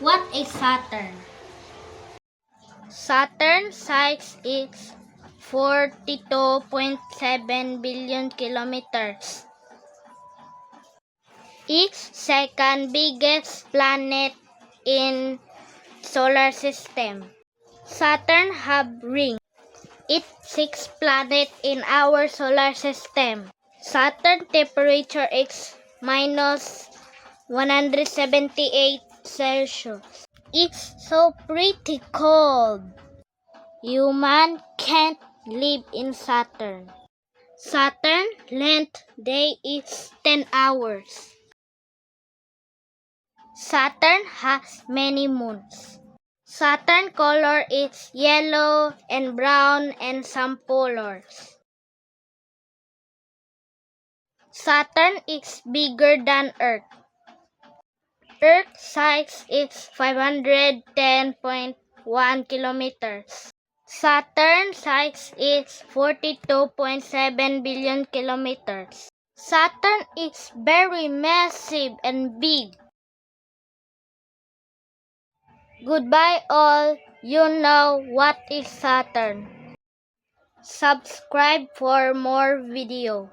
What is Saturn? Saturn's size is 42.7 billion kilometers. It's second biggest planet in solar system. Saturn have ring. It's sixth planet in our solar system. Saturn temperature is minus 178 Celsius. It's so pretty cold. Human can't live in Saturn. Saturn length day is 10 hours. Saturn has many moons. Saturn color is yellow and brown and some colors. Saturn is bigger than Earth. Earth size is 510.1 kilometers. Saturn size is 42.7 billion kilometers. Saturn is very massive and big. Goodbye all, you know what is Saturn. Subscribe for more videos.